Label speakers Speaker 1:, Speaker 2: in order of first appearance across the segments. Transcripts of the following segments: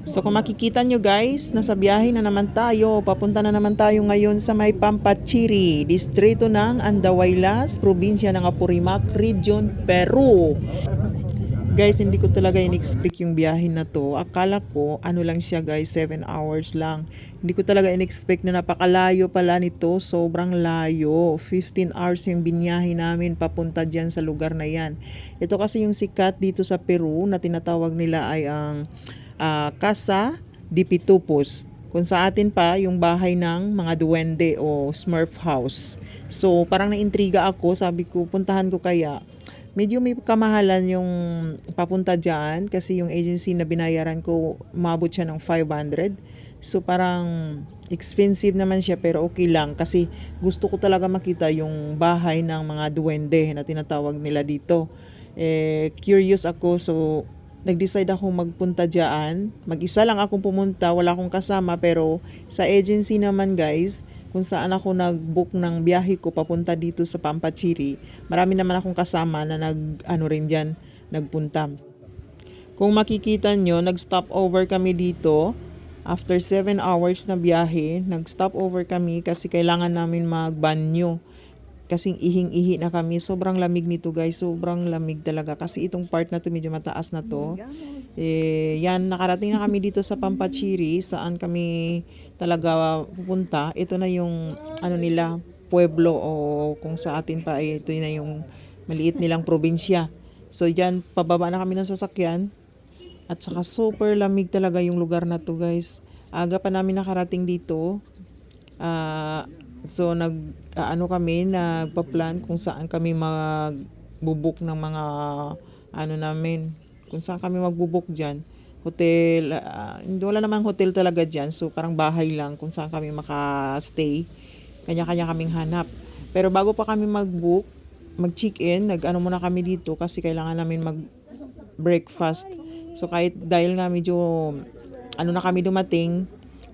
Speaker 1: So kung makikita nyo guys, nasa biyahe na naman tayo. Papunta na naman tayo ngayon sa may Pampachiri, distrito ng Andahuaylas, probinsya ng Apurimac, Region, Peru. Guys, hindi ko talaga in-expect yung biyahe na to. Akala ko, ano lang siya guys, 7 hours lang. Hindi ko talaga in-expect na napakalayo pala nito. Sobrang layo. 15 hours yung binyahe namin papunta dyan sa lugar na yan. Ito kasi yung sikat dito sa Peru na tinatawag nila ay ang Casa de Pitupos. Kung sa atin pa, yung bahay ng mga duwende o Smurf House. So, parang naintriga ako. Sabi ko, puntahan ko kaya. Medyo may kamahalan yung papunta dyan kasi yung agency na binayaran ko, umabot siya ng 500. So, parang expensive naman siya pero okay lang kasi gusto ko talaga makita yung bahay ng mga duwende na tinatawag nila dito. Curious ako, so nag-decide ako magpunta diyan. Mag-isa lang akong pumunta, wala akong kasama, pero sa agency naman guys, kung saan ako nag-book ng biyahe ko papunta dito sa Pampachiri, marami naman akong kasama na rin diyan, nagpunta. Kung makikita nyo, nag-stop over kami dito. After 7 hours na biyahe, nag-stop over kami kasi kailangan namin magbanyo. Kasing ihing-ihi na kami. Sobrang lamig nito guys. Sobrang lamig talaga. Kasi itong part na to medyo mataas na to. Yan, nakarating na kami dito sa Pampachiri. Saan kami talaga pupunta. Ito na yung ano nila, pueblo o kung sa atin pa ito na yung maliit nilang probinsya. So yan, pababa na kami ng sasakyan. At saka super lamig talaga yung lugar na to guys. Aga pa namin nakarating dito. So ano kami, nagpa-plan kung saan kami magbubuk ng mga ano namin, kung saan kami magbubuk diyan. Hotel, hindi wala namang hotel talaga diyan. So parang bahay lang kung saan kami maka-stay. Kanya-kanya kaming hanap. Pero bago pa kami mag-check-in, nag-ano muna kami dito kasi kailangan namin mag-breakfast. So kahit dahil nga medyo ano na kami dumating,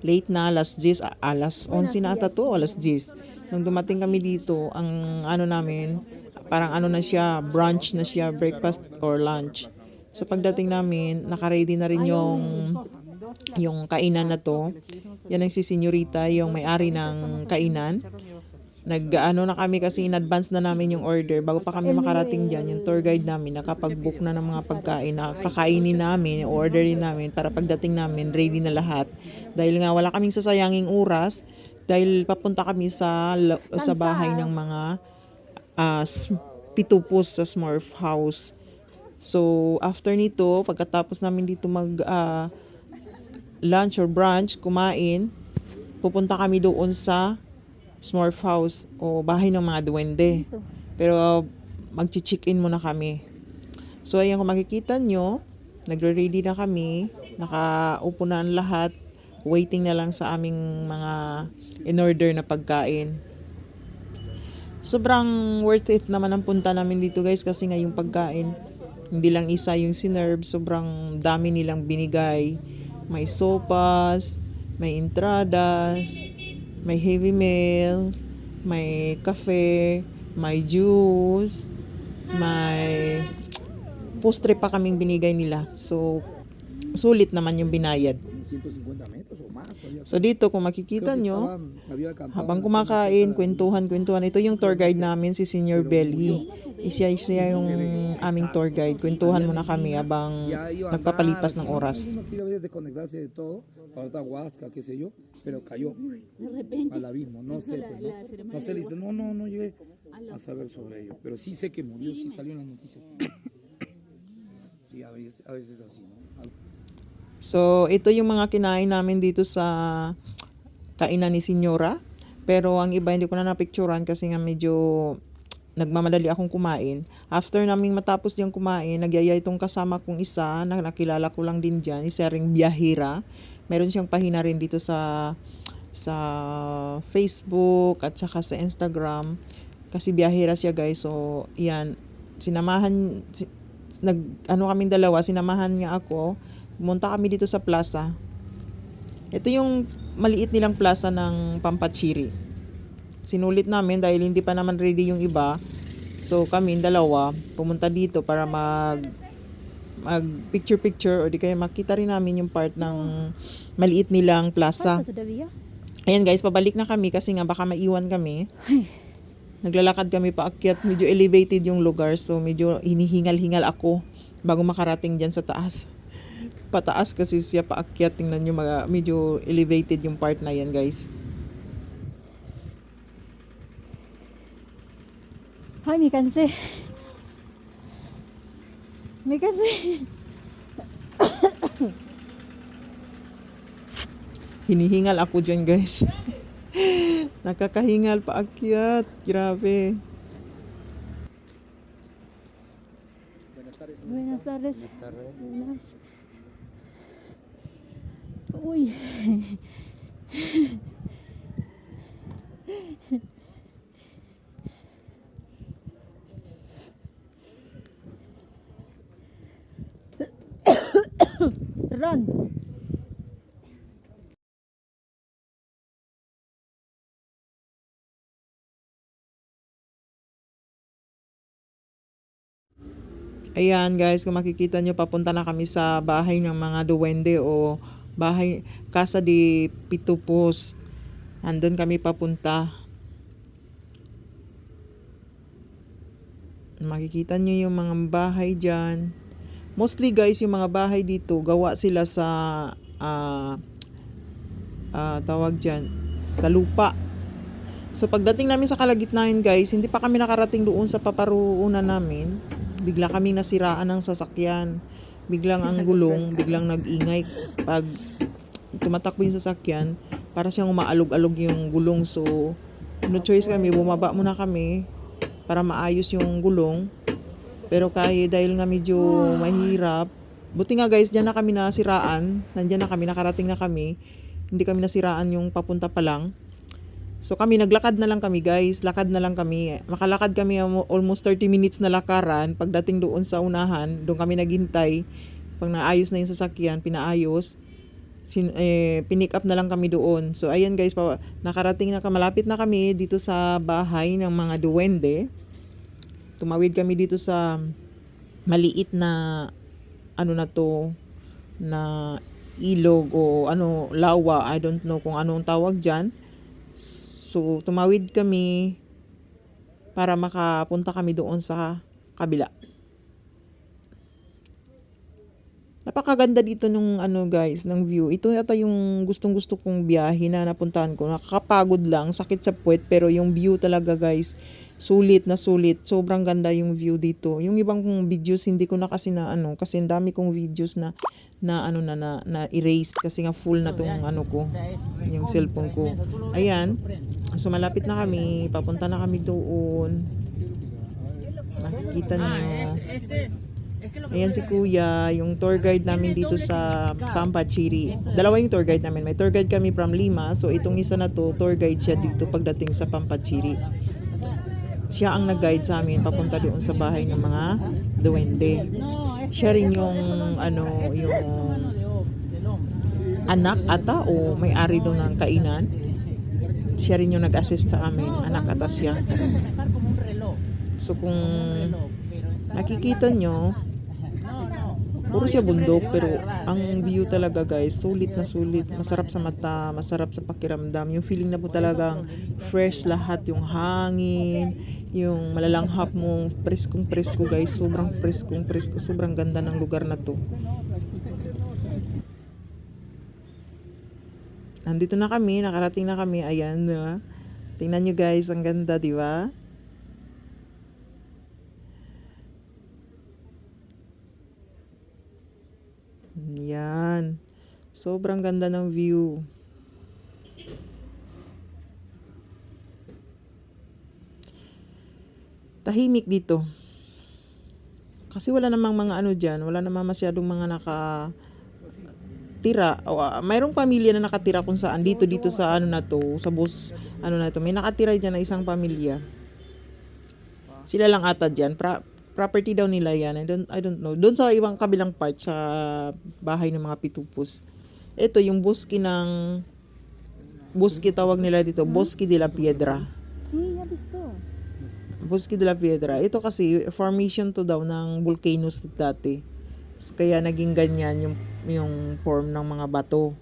Speaker 1: late na, alas 11 na ata to, alas 10. Nung dumating kami dito, ang ano namin, parang ano na siya, brunch na siya, breakfast or lunch. So pagdating namin, naka-ready na rin yung kainan na to. Yan ang si Senyorita, yung may-ari ng kainan. Nag-ano na kami kasi in advance na namin yung order. Bago pa kami makarating dyan, yung tour guide namin, nakapag-book na ng mga pagkain na kakainin namin, orderin namin para pagdating namin, ready na lahat. Dahil nga wala kaming sasayanging oras, dahil papunta kami sa bahay ng mga pitupos sa Smurf House. So, after nito, pagkatapos namin dito lunch or brunch, kumain, pupunta kami doon sa Smurf House o bahay ng mga duwende. Pero mag-check-in muna kami. So ayan, kung makikita nyo, nagre-ready na kami. Nakaupo na ang lahat. Waiting na lang sa aming mga in-order na pagkain. Sobrang worth it naman ang punta namin dito guys kasi nga yung pagkain, hindi lang isa yung sinerve, sobrang dami nilang binigay. May sopas, may entradas, may heavy meals, may kafe, may juice, may postre pa kaming binigay nila. So, sulit naman yung binayad. So dito kung makikita nyo, habang kumakain, kwentuhan. Ito yung tour guide namin, si Senior Belly. Siya yung aming tour guide. Kwentuhan muna kami habang nagpapalipas ng oras.
Speaker 2: Pero cayó al abismo, no sé, pues, no sé, no llegué a saber sobre ello, pero sí sé que murió, sí salió en las noticias. Sí, a veces así, ¿no?
Speaker 1: So, ito yung mga kinain namin dito sa kainan ni Senyora. Pero ang iba hindi ko na napicturan kasi nga medyo nagmamadali akong kumain. After naming matapos diyang kumain, nagyaya itong kasama kong isa na nakilala ko lang din dyan, isa ring biyahira. Meron siyang pahina rin dito sa Facebook at saka sa Instagram. Kasi biyahira siya guys. So, yan. Kaming dalawa, sinamahan niya ako. Pumunta kami dito sa plaza. Ito yung maliit nilang plaza ng Pampachiri. Sinulit namin dahil hindi pa naman ready yung iba. So kami dalawa pumunta dito para mag picture-picture o di kaya makita rin namin yung part ng maliit nilang plaza. Ayan guys, pabalik na kami kasi nga baka maiwan kami. Naglalakad kami paakyat, medyo elevated yung lugar so medyo hinihingal-hingal ako bago makarating dyan sa taas. Pataas kasi siya paakyat, tingnan nyo medyo elevated yung part na yan guys.
Speaker 3: Ay, me cansé. Me cansé.
Speaker 1: Hinihingal ako dyan guys. Nakakahingal paakyat. Grabe.
Speaker 3: Buenas tardes. Buenas. Uy. Perdón.
Speaker 1: Ayan guys, kung makikita nyo, papunta na kami sa bahay ng mga duwende o bahay, Casa de Pitupos. Andun kami papunta. Makikita nyo yung mga bahay dyan. Mostly guys, yung mga bahay dito, gawa sila sa tawag dyan, sa lupa. So pagdating namin sa kalagitnaan guys, hindi pa kami nakarating doon sa paparuunan namin. Bigla kaming nasiraan ng sasakyan. Biglang ang gulong, biglang nag-ingay. Pag tumatakbo yung sasakyan, para siyang umaalog-alog yung gulong. So, no choice kami, bumaba muna kami para maayos yung gulong. Pero dahil nga medyo mahirap, buti nga guys, dyan na kami nasiraan. Nandyan na kami, nakarating na kami. Hindi kami nasiraan yung papunta pa lang. So kami, naglakad na lang kami guys, lakad na lang kami. Makalakad kami almost 30 minutes na lakaran. Pagdating doon sa unahan, doon kami naghintay. Pag naayos na yung sasakyan, pinaayos. Pinick up na lang kami doon. So ayan guys, nakarating na kami, malapit na kami dito sa bahay ng mga duwende. Tumawid kami dito sa maliit na na ilog o lawa. I don't know kung anong tawag dyan. So, tumawid kami para makapunta kami doon sa kabila. Napakaganda dito nung guys, ng view. Ito yata yung gustong-gusto kong biyahe na napuntahan ko. Nakakapagod lang, sakit sa puwet, pero yung view talaga guys, sulit na sulit. Sobrang ganda yung view dito. Yung ibang kong videos hindi ko na kasi kasi ang dami kong videos na erase kasi nga full na tong ko, yung cellphone ko. Ayan. So malapit na kami, papunta na kami doon. Makikita niyo. Ayan si Kuya, yung tour guide namin dito sa Pampachiri. Dalawa yung tour guide namin. May tour guide kami from Lima. So itong isa na to, tour guide siya dito pagdating sa Pampachiri. Siya ang nag-guide sa amin papunta doon sa bahay ng mga duwende. Siya rin yung yung anak ata o may-ari doon ng kainan. Siya rin yung nag-assist sa amin. Anak ata siya. So kung nakikita nyo, puro siya bundok, pero ang view talaga guys, sulit na sulit. Masarap sa mata, masarap sa pakiramdam. Yung feeling na po talagang fresh lahat, yung hangin, yung malalanghap mo, preskong presko guys, sobrang preskong presko. Sobrang ganda ng lugar na to. Nandito na kami, nakarating na kami. Ayan, tingnan nyo guys, ang ganda, di ba? Yan. Sobrang ganda ng view. Tahimik dito. Kasi wala namang mga dyan, wala namang masyadong mga nakatira. Mayroong pamilya na nakatira kung saan dito sa na to, sa bus na to. May nakatira dyan na isang pamilya. Sila lang ata dyan. Property daw nila yan. I don't know. Doon sa ibang kabilang part sa bahay ng mga pitupos. Ito yung bosque tawag nila dito, Bosque de la Piedra.
Speaker 3: Sí, ya visto.
Speaker 1: Bosque de la Piedra. Ito kasi formation to daw ng volcanoes dati. Kaya naging ganyan yung form ng mga bato.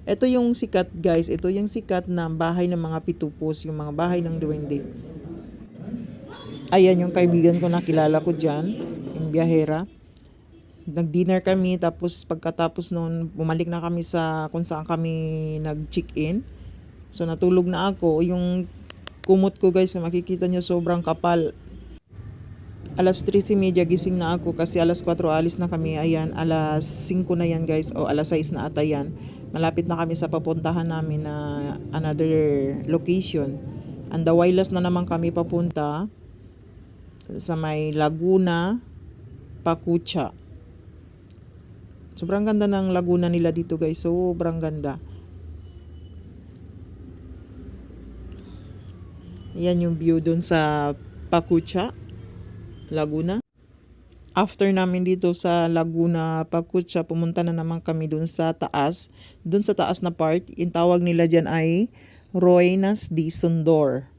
Speaker 1: Ito yung sikat guys, ito yung sikat na bahay ng mga pitupos, yung mga bahay ng duwende. Ayan yung kaibigan ko nakilala ko dyan, yung biyahera. Nag-dinner kami, tapos pagkatapos noon, bumalik na kami sa kung saan kami nag-check-in. So natulog na ako, yung kumot ko guys, kung makikita nyo sobrang kapal. Alas 3:30 gising na ako kasi alas 4 alis na kami. Ayan, alas 5 na yan guys o alas 6 na ata yan. Malapit na kami sa papuntahan namin na another location. Andahuaylas na naman kami papunta sa may Laguna, Pacucha. Sobrang ganda ng Laguna nila dito guys. Sobrang ganda. Ayan yung view dun sa Pacucha, Laguna. After namin dito sa Laguna, Pacucha, pumunta na naman kami dun sa taas. Dun sa taas na part, yung tawag nila dyan ay Ruenas de Sondor.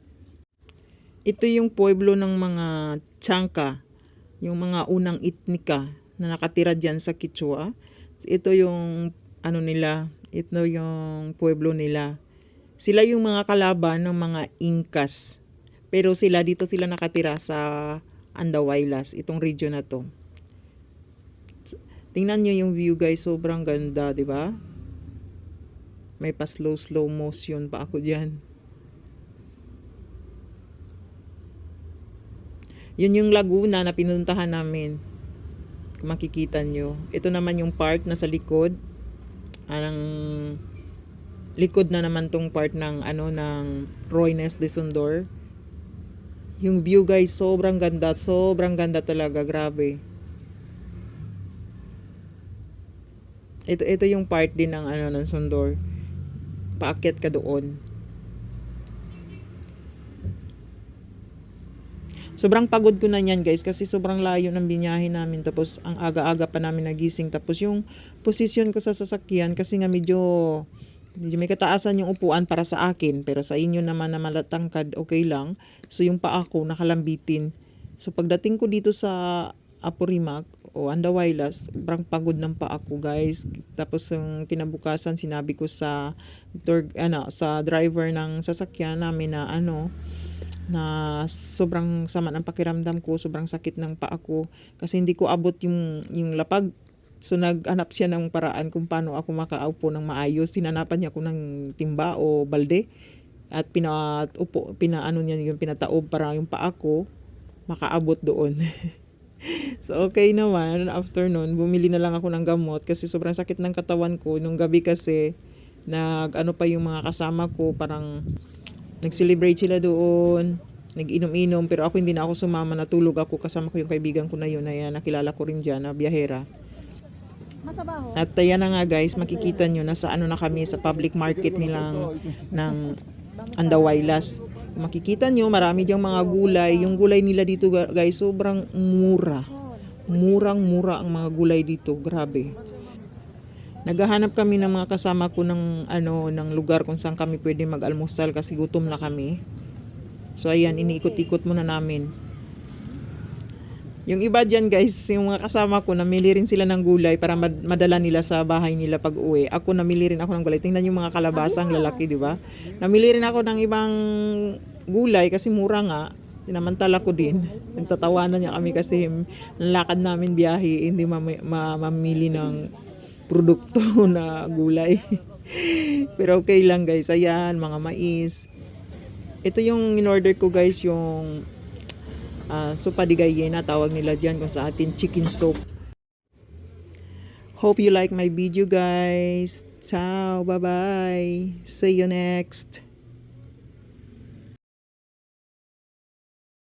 Speaker 1: Ito yung pueblo ng mga Chanka, yung mga unang etnika na nakatira dyan sa Quechua. Ito yung ano nila, ito yung pueblo nila. Sila yung mga kalaban ng mga Incas. Pero dito sila nakatira sa Andahuaylas, itong region na to. Tingnan nyo yung view guys, sobrang ganda, di ba? May pa slow motion pa ako diyan. Yun yung Laguna na pinuntahan namin. Kung makikita nyo. Ito naman yung part na sa likod. Likod na naman tong part ng ng Ruenas de Sondor. Yung view guys, sobrang ganda talaga, grabe. Ito yung part din ng ng Sondor. Paakyat ka doon. Sobrang pagod ko na yan guys kasi sobrang layo ng binyahe namin, tapos ang aga-aga pa namin nagising, tapos yung posisyon ko sa sasakyan kasi nga medyo may kataasan yung upuan para sa akin, pero sa inyo naman na malatangkad, okay lang. So yung paa ko nakalambitin. So pagdating ko dito sa Apurimac o Andahuaylas, sobrang pagod ng paa ko guys. Tapos yung kinabukasan sinabi ko sa sa driver ng sasakyan namin na sobrang sama ng pakiramdam ko, sobrang sakit ng paa ko kasi hindi ko abot yung lapag. So naghanap siya ng paraan kung paano ako makaupo ng maayos. Sinanapan niya ako ng timba o balde at pinataob para yung paa ko makaabot doon. So okay naman, after nun, bumili na lang ako ng gamot kasi sobrang sakit ng katawan ko. Nung gabi kasi pa yung mga kasama ko, parang nag-celebrate sila doon, nag-inom-inom, pero ako hindi na ako sumama, natulog ako, kasama ko yung kaibigan ko na yun, na nakilala ko rin dyan, na biyahera. At ayan na nga guys, makikita nyo, nasa na kami sa public market nilang ng Andahuaylas. Makikita nyo, marami diyang mga gulay. Yung gulay nila dito guys, sobrang mura. Murang-mura ang mga gulay dito, grabe. Naghahanap kami ng mga kasama ko ng lugar kung saan kami pwede mag-almusal kasi gutom na kami. So ayan, iniikot-ikot muna namin. Yung iba dyan guys, yung mga kasama ko, namili rin sila ng gulay para madala nila sa bahay nila pag uwi. Ako, namili rin ako ng gulay. Tingnan yung mga kalabasang lalaki, di ba? Namili rin ako ng ibang gulay kasi mura nga. Sinamantala ko din. Nagtatawanan niya kami kasi lakad namin biyahe, hindi mamili ng produkto na gulay. Pero okay lang guys. Ayan, mga mais. Ito yung in-order ko guys, yung sopa de gallina, tawag nila dyan, kung sa atin chicken soup. Hope you like my video guys. Ciao, bye bye. See you next.